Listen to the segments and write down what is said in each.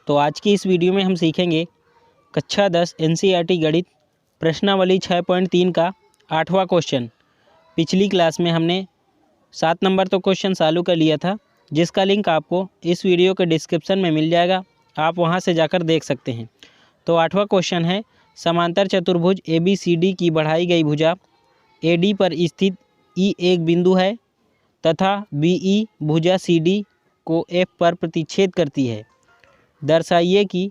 तो आज की इस वीडियो में हम सीखेंगे कक्षा 10 एनसीईआरटी गणित प्रश्नावली 6.3 का 8वां क्वेश्चन। पिछली क्लास में हमने 7 नंबर तो क्वेश्चन सॉल्व कर लिया था, जिसका लिंक आपको इस वीडियो के डिस्क्रिप्शन में मिल जाएगा, आप वहां से जाकर देख सकते हैं। तो 8वां क्वेश्चन है, समांतर चतुर्भुज ABCD की बढ़ाई गई भुजा AD पर स्थित E एक बिंदु है तथा BE भुजा CD को F पर प्रतिच्छेद करती है। दर्शाइए कि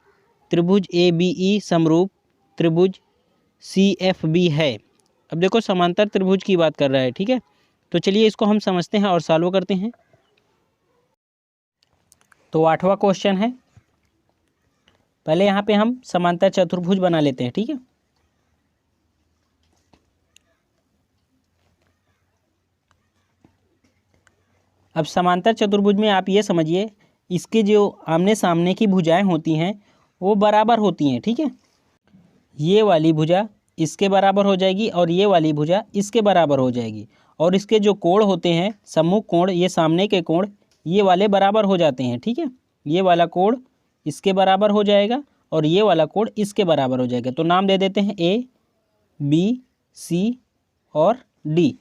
त्रिभुज ABE समरूप त्रिभुज CFB है। अब देखो समांतर त्रिभुज की बात कर रहा है, ठीक है। तो चलिए इसको हम समझते हैं और सॉल्व करते हैं। तो 8वां क्वेश्चन है, पहले यहाँ पे हम समांतर चतुर्भुज बना लेते हैं, ठीक है। अब समांतर चतुर्भुज में आप ये समझिए, इसके जो आमने सामने की भुजाएं होती हैं वो बराबर होती हैं, ठीक है। ये वाली भुजा इसके बराबर हो जाएगी और ये वाली भुजा इसके बराबर हो जाएगी, और इसके जो कोण होते हैं सम्मुख कोण, ये सामने के कोण, ये वाले बराबर हो जाते हैं, ठीक है। ये वाला कोण इसके बराबर हो जाएगा और ये वाला कोण इसके बराबर हो जाएगा। तो नाम दे देते हैं A, B, C और D।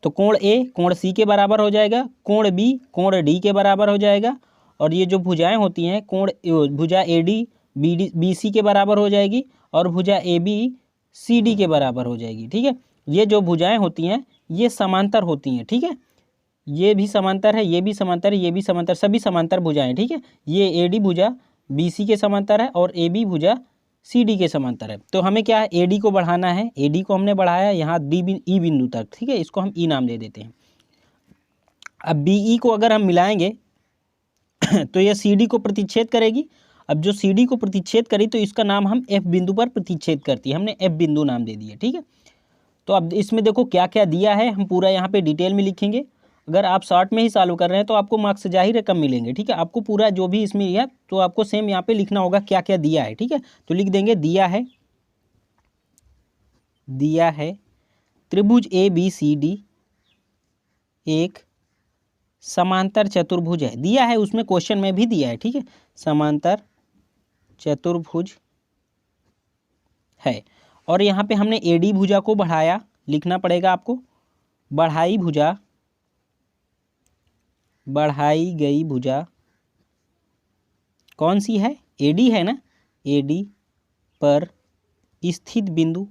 तो कोण A कोण C के बराबर हो जाएगा, कोण B कोण D के बराबर हो जाएगा, और ये जो भुजाएं होती हैं कोण भुजा AD BC के बराबर हो जाएगी और भुजा AB CD के बराबर हो जाएगी, ठीक है। ये जो भुजाएं होती हैं ये समांतर होती हैं, ठीक है। ये भी समांतर है, ये भी समांतर है, ये भी समांतर, सभी समांतर भुजाएं, ठीक है। ये AD भुजा BC के समांतर है और AB भुजा CD के समांतर है। तो हमें क्या है, AD को बढ़ाना है, AD को हमने बढ़ाया यहाँ E बिंदु तक, ठीक है। इसको हम E नाम दे देते हैं। अब BE को अगर हम मिलाएंगे तो यह CD को प्रतिच्छेद करेगी। अब जो CD को प्रतिच्छेद करी तो इसका नाम हम F बिंदु पर प्रतिच्छेद करती है, हमने F बिंदु नाम दे दिया, ठीक है। तो अब इसमें देखो क्या क्या दिया है, हम पूरा यहाँ पे डिटेल में लिखेंगे। अगर आप शॉर्ट में ही सॉल्व कर रहे हैं तो आपको मार्क्स जाहिर है कम मिलेंगे, ठीक है। आपको पूरा जो भी इसमें है तो आपको सेम यहाँ पे लिखना होगा क्या क्या दिया है, ठीक है। तो लिख देंगे दिया है त्रिभुज ABCD एक समांतर चतुर्भुज है। दिया है, उसमें क्वेश्चन में भी दिया है, ठीक है। समांतर चतुर्भुज है, और यहाँ पे हमने AD भुजा को बढ़ाया, लिखना पड़ेगा आपको। बढ़ाई गई भुजा कौन सी है, AD है ना, AD पर स्थित बिंदु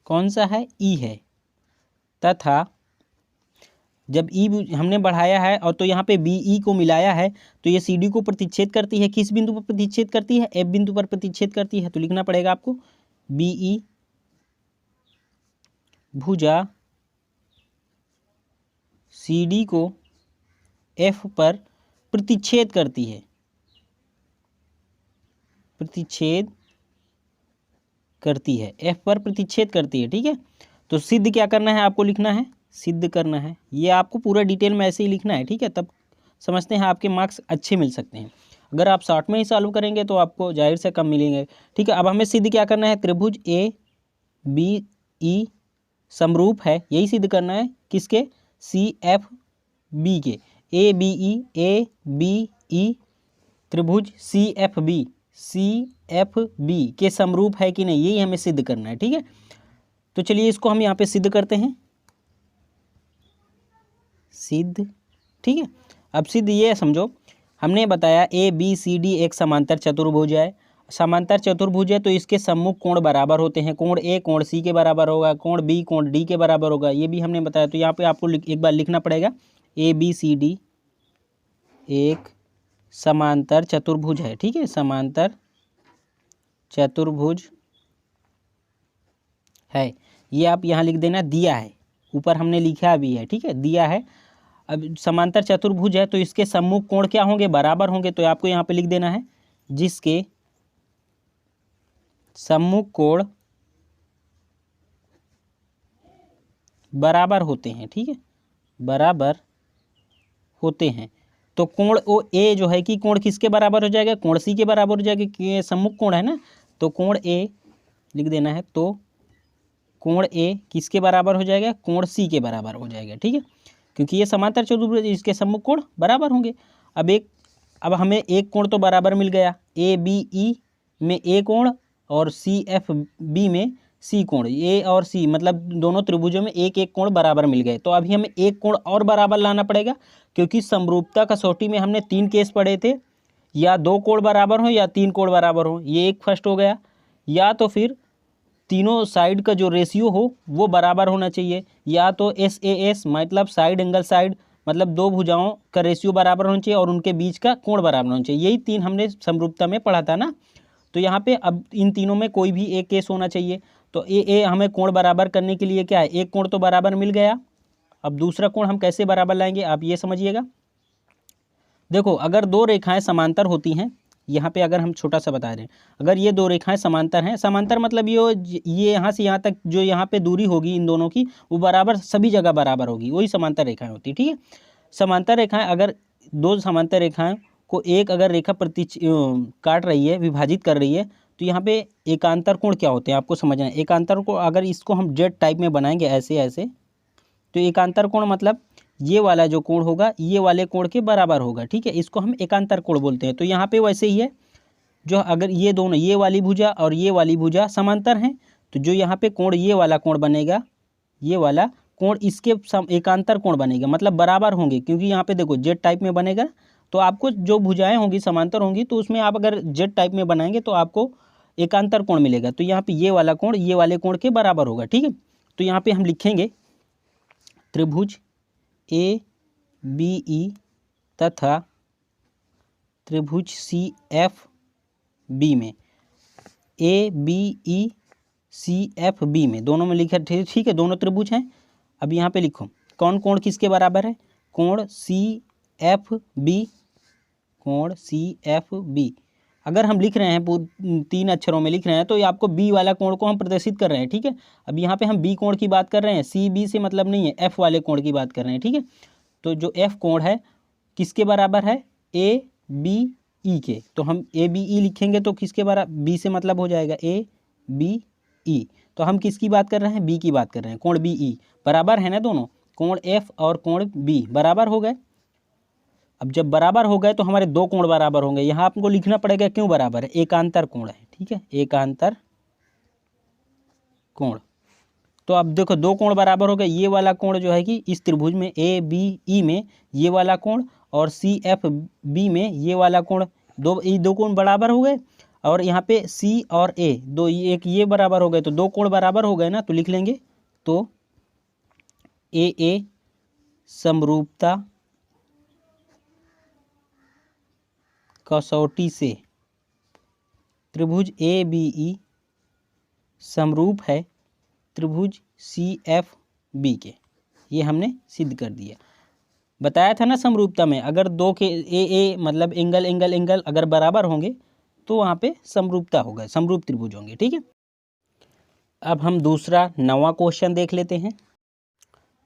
कौन सा है, E है, तथा जब E हमने बढ़ाया है और तो यहाँ पे BE को मिलाया है तो ये CD को प्रतिच्छेद करती है। किस बिंदु पर प्रतिच्छेद करती है, F बिंदु पर प्रतिच्छेद करती है। तो लिखना पड़ेगा आपको BE भुजा CD को F पर प्रतिच्छेद करती है, F पर प्रतिच्छेद करती है, ठीक है। तो सिद्ध क्या करना है, आपको लिखना है, सिद्ध करना है। ये आपको पूरा डिटेल में ऐसे ही लिखना है, ठीक है। तब समझते हैं आपके मार्क्स अच्छे मिल सकते हैं। अगर आप शॉर्ट में ही सॉल्व करेंगे तो आपको जाहिर से कम मिलेंगे, ठीक है। अब हमें सिद्ध क्या करना है, त्रिभुज ABE समरूप है, यही सिद्ध करना है किसके, CFB के। ABE त्रिभुज CFB के समरूप है कि नहीं, यही हमें सिद्ध करना है, ठीक है। तो चलिए इसको हम यहाँ पे सिद्ध करते हैं, सिद्ध, ठीक है। अब सिद्ध ये समझो, हमने बताया ABCD एक समांतर चतुर्भुज है। समांतर चतुर्भुज है तो इसके सम्मुख कोण बराबर होते हैं। कोण A कोण C के बराबर होगा, कोण B कोण D के बराबर होगा, ये भी हमने बताया। तो यहाँ पे आपको एक बार लिखना पड़ेगा ABCD एक समांतर चतुर्भुज है, ठीक है। समांतर चतुर्भुज है, ये आप यहाँ लिख देना, दिया है, ऊपर हमने लिखा भी है, ठीक है, दिया है। अब समांतर चतुर्भुज है तो इसके सम्मुख कोण क्या होंगे, बराबर होंगे। तो आपको यहाँ पे लिख देना है जिसके सम्मुख कोण बराबर होते हैं, ठीक है, बराबर होते हैं। तो कोण A जो है कि कोण किसके बराबर हो जाएगा, कोण C के बराबर हो जाएगा, कि सम्मुख कोण है ना। तो कोण A लिख देना है, तो कोण A किसके बराबर हो जाएगा, कोण C के बराबर हो जाएगा, ठीक है, क्योंकि ये समांतर चतुर्भुज इसके सम्मुख कोण बराबर होंगे। अब हमें एक कोण तो बराबर मिल गया, ए बी ई में ए कोण और सी एफ बी में सी कोण, ए और सी मतलब दोनों त्रिभुजों में एक एक कोण बराबर मिल गए। तो अभी हमें एक कोण और बराबर लाना पड़ेगा, क्योंकि समरूपता कसौटी में हमने 3 केस पढ़े थे, या 2 कोण बराबर हो या 3 कोण बराबर हो, ये एक फर्स्ट हो गया, या तो फिर तीनों साइड का जो रेशियो हो वो बराबर होना चाहिए, या तो SAS मतलब साइड एंगल साइड मतलब दो भुजाओं का रेशियो बराबर होना चाहिए और उनके बीच का कोण बराबर होना चाहिए। यही 3 हमने समरूपता में पढ़ा था ना। तो यहाँ पे अब इन तीनों में कोई भी एक केस होना चाहिए। तो ए हमें कोण बराबर करने के लिए क्या है, एक कोण तो बराबर मिल गया। अब दूसरा कोण हम कैसे बराबर लाएंगे आप ये समझिएगा। देखो अगर दो रेखाएं समांतर होती हैं, यहाँ पे अगर हम छोटा सा बता रहे हैं, अगर ये दो रेखाएं समांतर हैं, समांतर मतलब ये यहाँ से यहाँ तक जो यहाँ पे दूरी होगी इन दोनों की वो बराबर सभी जगह बराबर होगी, वही समांतर रेखाएं होती है। ठीक है, समांतर रेखाएं अगर दो समांतर रेखाएं को एक अगर रेखा काट रही है, विभाजित कर रही है, तो यहाँ पे एकांतर कोण क्या होते हैं आपको समझना है। एकांतर को अगर इसको हम जेड टाइप में बनाएंगे ऐसे ऐसे, तो एकांतर कोण मतलब ये वाला जो कोण होगा ये वाले कोण के बराबर होगा। ठीक है, इसको हम एकांतर कोण बोलते हैं। तो यहाँ पे वैसे ही है, जो अगर ये दोनों ये वाली भुजा और ये वाली भुजा समांतर हैं, तो जो यहाँ पे कोण ये वाला कोण बनेगा, ये वाला कोण इसके एकांतर कोण बनेगा, मतलब बराबर होंगे, क्योंकि यहाँ पे देखो जेड टाइप में बनेगा। तो आपको जो भुजाएं होंगी समांतर होंगी, तो उसमें आप अगर जेड टाइप में बनाएंगे तो आपको एकांतर कोण मिलेगा। तो यहाँ पे ये वाला कोण ये वाले कोण के बराबर होगा। ठीक है, तो यहाँ पे हम लिखेंगे त्रिभुज ए बी ई तथा त्रिभुज सी एफ बी में, A B E C F B में दोनों में लिखा। ठीक है, दोनों त्रिभुज हैं। अब यहाँ पे लिखो कौन कोण किसके बराबर है, कोण सी एफ बी, कोण सी एफ बी। अगर हम लिख रहे हैं 3 अक्षरों में लिख रहे हैं, तो ये आपको बी वाला कोण को हम प्रदर्शित कर रहे हैं। ठीक है, अब यहाँ पे हम बी कोण की बात कर रहे हैं, सी बी से मतलब नहीं है, एफ वाले कोण की बात कर रहे हैं। ठीक है, तो जो एफ कोण है किसके बराबर है, ए बी ई के। तो हम ए बी ई लिखेंगे तो किसके बराबर, बी से मतलब हो जाएगा ए बी ई। तो हम किसकी बात कर रहे हैं, बी की बात कर रहे हैं, कोण बी ई बराबर है ना, दोनों कोण एफ और कोण बी बराबर हो गए। अब जब बराबर हो गए तो हमारे दो कोण बराबर होंगे। यहाँ आपको लिखना पड़ेगा क्यों बराबर है, एकांतर कोण है। ठीक है, एकांतर कोण। तो अब देखो दो कोण बराबर हो गए, ये वाला कोण जो है कि इस त्रिभुज में ए बी ई में ये वाला कोण और सी एफ बी में ये वाला कोण, दो कोण बराबर हो गए। और यहाँ पे सी और ए दो, एक ये बराबर हो गए, तो दो कोण बराबर हो गए ना। तो लिख लेंगे तो ए समरूपता कसौटी से त्रिभुज ए बी ई समरूप है त्रिभुज सी एफ बी के। ये हमने सिद्ध कर दिया। बताया था ना समरूपता में अगर दो के ए मतलब एंगल अगर बराबर होंगे तो वहाँ पे समरूपता होगा, समरूप त्रिभुज होंगे। ठीक है, अब हम दूसरा 9वां क्वेश्चन देख लेते हैं।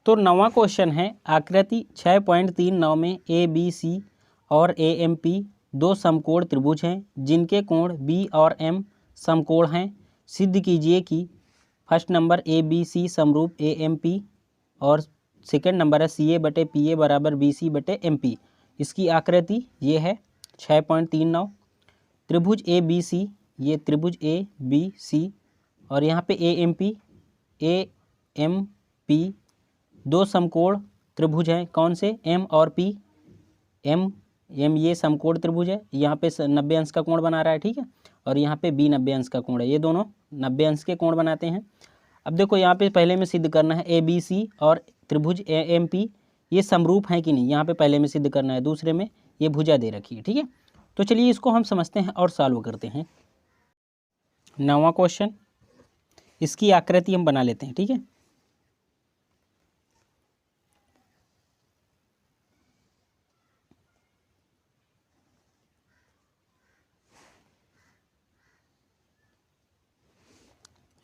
तो 9वां क्वेश्चन है आकृति 6.39 में ए बी सी और ए एम पी दो समकोण त्रिभुज हैं जिनके कोण बी और एम समकोण हैं। सिद्ध कीजिए कि first number A B C समरूप ए एम पी और सेकंड नंबर है सी ए बटे पी ए बराबर बी सी बटे एम पी। इसकी आकृति ये है 6.39। त्रिभुज ए बी सी, ये त्रिभुज ए बी सी और यहाँ पे ए एम पी दो समकोण त्रिभुज हैं। कौन से, एम और पी। एम ये समकोण त्रिभुज है, यहाँ पे 90 अंश का कोण बना रहा है। ठीक है, और यहाँ पे बी 90 अंश का कोण है, ये दोनों 90 अंश के कोण बनाते हैं। अब देखो यहाँ पे पहले में सिद्ध करना है ए बी सी और त्रिभुज ए एम पी ये समरूप हैं कि नहीं, यहाँ पे पहले में सिद्ध करना है। दूसरे में ये भुजा दे रखी है। ठीक है, तो चलिए इसको हम समझते हैं और सॉल्व करते हैं। 9वां क्वेश्चन, इसकी आकृति हम बना लेते हैं। ठीक है,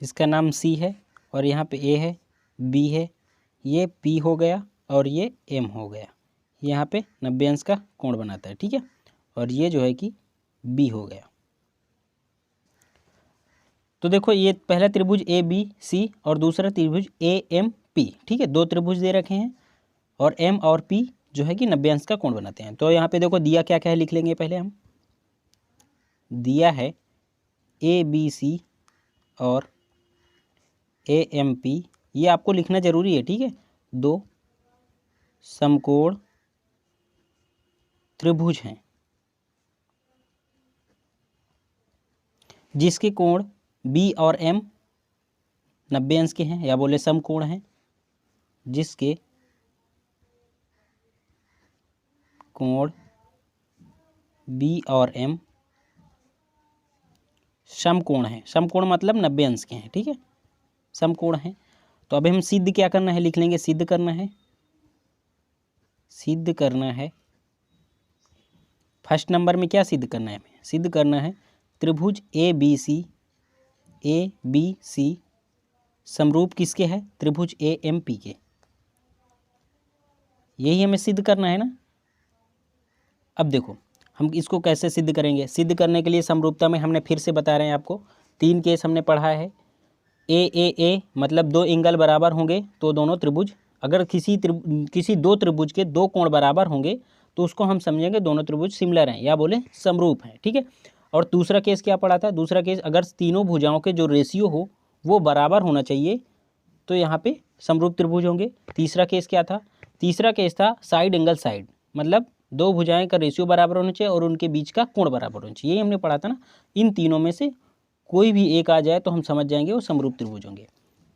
इसका नाम सी है और यहाँ पे ए है, बी है, ये पी हो गया और ये एम हो गया। यहाँ पे 90 अंश का कोण बनाता है। ठीक है, और ये जो है कि बी हो गया। तो देखो ये पहला त्रिभुज ए बी सी और दूसरा त्रिभुज ए एम पी। ठीक है, दो त्रिभुज दे रखे हैं और एम और पी जो है कि 90 अंश का कोण बनाते हैं। तो यहाँ पे देखो दिया क्या क्या है, लिख लेंगे पहले हम। दिया है ABC और AMP, ये आपको लिखना जरूरी है, ठीक है। दो समकोण त्रिभुज हैं जिसके कोण B और M 90 अंश के हैं, या बोले समकोण हैं, जिसके कोण B और M समकोण हैं। समकोण मतलब 90 अंश के हैं, ठीक है, समकोण हैं। तो अब हम सिद्ध क्या करना है, लिख लेंगे। सिद्ध करना है, सिद्ध करना है, फर्स्ट नंबर में क्या सिद्ध करना है हमें, सिद्ध करना है त्रिभुज ABC समरूप किसके है, त्रिभुज AMP के। यही हमें सिद्ध करना है ना। अब देखो हम इसको कैसे सिद्ध करेंगे। सिद्ध करने के लिए समरूपता में हमने फिर से बता रहे हैं आपको, 3 केस हमने पढ़ा है। ए मतलब 2 एंगल बराबर होंगे तो दोनों त्रिभुज, अगर किसी दो त्रिभुज के 2 कोण बराबर होंगे तो उसको हम समझेंगे दोनों त्रिभुज सिमिलर हैं, या बोले समरूप हैं, ठीक है। और दूसरा केस क्या पढ़ा था, दूसरा केस अगर तीनों भुजाओं के जो रेशियो हो वो बराबर होना चाहिए तो यहाँ पे समरूप त्रिभुज होंगे। तीसरा केस क्या था, तीसरा केस था साइड एंगल साइड, मतलब 2 भुजाएं का रेशियो बराबर होना चाहिए और उनके बीच का कोण बराबर होना चाहिए, यही हमने पढ़ा था ना। इन तीनों में से कोई भी एक आ जाए तो हम समझ जाएंगे वो समरूप त्रिभुज होंगे।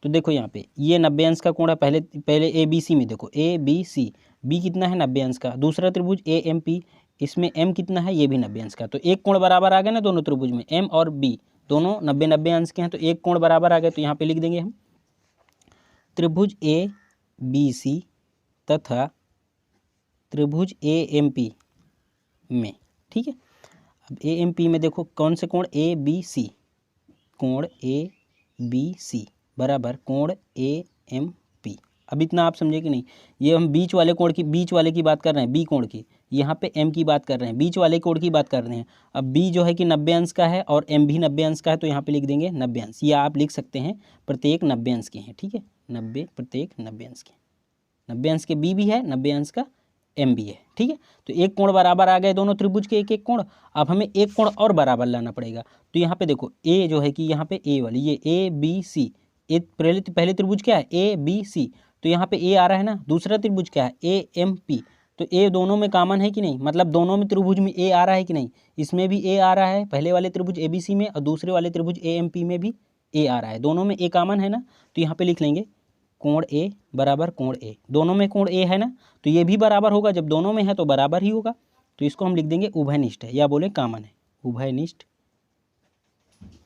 तो देखो यहाँ पे ये 90 अंश का कोण है। पहले ABC में देखो, ABC, B कितना है 90 अंश का। दूसरा त्रिभुज AMP, इसमें M कितना है, ये भी 90 अंश का। तो एक कोण बराबर आ गया ना दोनों त्रिभुज में, M और B दोनों 90 अंश के हैं, तो एक कोण बराबर आ गए। तो यहाँ पे लिख देंगे हम त्रिभुज ABC तथा त्रिभुज AMP में, ठीक है। अब AMP में देखो कौन से कोण, ABC, कोण ABC बराबर कोण AMP। अब इतना आप समझे कि नहीं, ये हम बीच वाले कोण की, बीच वाले की बात कर रहे हैं, B कोण की, यहाँ पे M की बात कर रहे हैं, बीच वाले कोण की बात कर रहे हैं। अब B जो है कि 90 अंश का है और M भी 90 अंश का है, तो यहाँ पे लिख देंगे 90 अंश, या आप लिख सकते हैं प्रत्येक 90 अंश के हैं, ठीक है, 90 प्रत्येक 90 अंश के, 90 अंश के B भी है, 90 अंश का M भी है, ठीक है। तो एक कोण बराबर आ गए दोनों त्रिभुज के, एक एक कोण। अब हमें एक कोण और बराबर लाना पड़ेगा। तो यहाँ पे देखो A जो है कि यहाँ पे A वाली, ये ABC, पहले त्रिभुज क्या है ABC, तो यहाँ पे A आ रहा है ना। दूसरा त्रिभुज क्या है AMP, तो A दोनों में कॉमन है कि नहीं, मतलब दोनों में त्रिभुज में A आ रहा है कि नहीं, इसमें भी A आ रहा है, पहले वाले त्रिभुज ABC में और दूसरे वाले त्रिभुज AMP में भी A आ रहा है, दोनों में A कॉमन है ना। तो यहाँ पे लिख लेंगे कोण A बराबर कोण A, दोनों में कोण A है ना, तो ये भी बराबर होगा, जब दोनों में है तो बराबर ही होगा। तो इसको हम लिख देंगे उभयनिष्ठ है, या बोले कॉमन है, उभयनिष्ठ,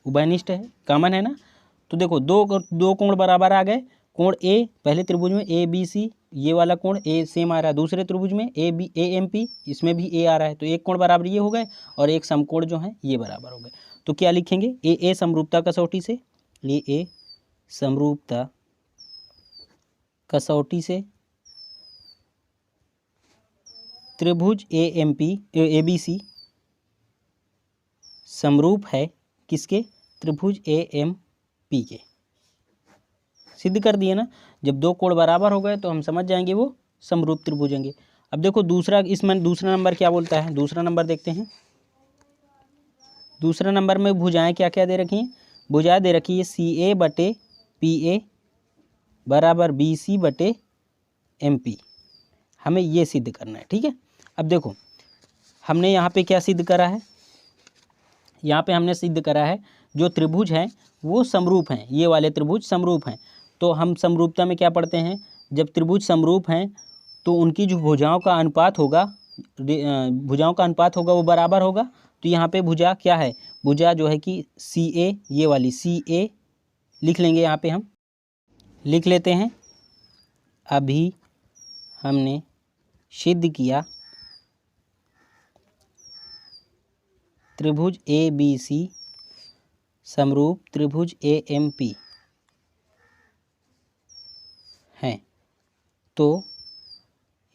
उभयनिष्ठ है, कॉमन है ना। तो देखो दो कोण बराबर आ गए। कोण A पहले त्रिभुज में ABC, ये वाला कोण A सेम आ रहा है, दूसरे त्रिभुज में AMP, इसमें भी A आ रहा है, तो एक कोण बराबर ये हो गए और एक समकोण जो है ये बराबर हो गए। तो क्या लिखेंगे, AA समरूपता कसौटी से, AA समरूपता कसौटी से त्रिभुज ABC समरूप है किसके, त्रिभुज AMP के। सिद्ध कर दिए ना। जब दो कोण बराबर हो गए तो हम समझ जाएंगे वो समरूप त्रिभुज होंगे। अब देखो दूसरा, इसमें दूसरा नंबर क्या बोलता है, दूसरा नंबर देखते हैं। दूसरा नंबर में भुजाएं क्या क्या दे रखी हैं, भुजाएं दे रखी है CA बटे PA बराबर BC बटे MP। हमें ये सिद्ध करना है, ठीक है। अब देखो हमने यहाँ पे क्या सिद्ध करा है, यहाँ पे हमने सिद्ध करा है जो त्रिभुज हैं वो समरूप हैं, ये वाले त्रिभुज समरूप हैं। तो हम समरूपता में क्या पढ़ते हैं, जब त्रिभुज समरूप हैं तो उनकी जो भुजाओं का अनुपात होगा, वो बराबर होगा। तो यहाँ पे भुजा क्या है, भुजा जो है कि CA, ये वाली CA लिख लेंगे, यहाँ पे हम लिख लेते हैं। अभी हमने सिद्ध किया त्रिभुज ABC समरूप त्रिभुज AMP हैं, तो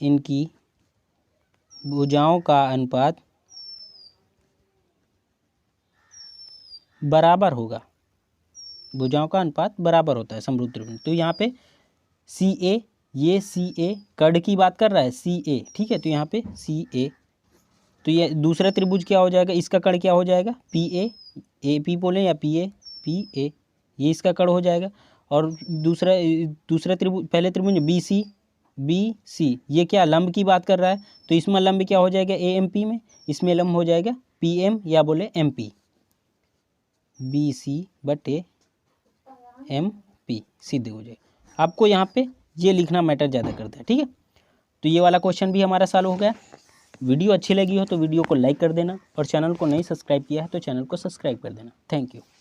इनकी भुजाओं का अनुपात बराबर होगा, भुजाओं का अनुपात बराबर होता है समरूप त्रिभुज। तो यहाँ पे CA ये सी ए कड़ की बात कर रहा है, सी ए, ठीक है। तो यहाँ पे सी ए, तो ये दूसरा त्रिभुज क्या हो जाएगा, इसका कड़ क्या हो जाएगा, पी ए पी बोले या पी ए, ये इसका कड़ हो जाएगा। और दूसरा त्रिभुज, पहले त्रिभुज बी सी, ये क्या लंब की बात कर रहा है, तो इसमें लंब क्या हो जाएगा, ए एम पी में, इसमें लंब हो जाएगा पी एम या बोले एम पी, बी सी बटे एम पी, सीधे हो जाएगा। आपको यहाँ पे ये लिखना मैटर ज़्यादा करता है, ठीक है। तो ये वाला क्वेश्चन भी हमारा सॉल्व हो गया। वीडियो अच्छी लगी हो तो वीडियो को लाइक कर देना, और चैनल को नहीं सब्सक्राइब किया है तो चैनल को सब्सक्राइब कर देना। Thank you.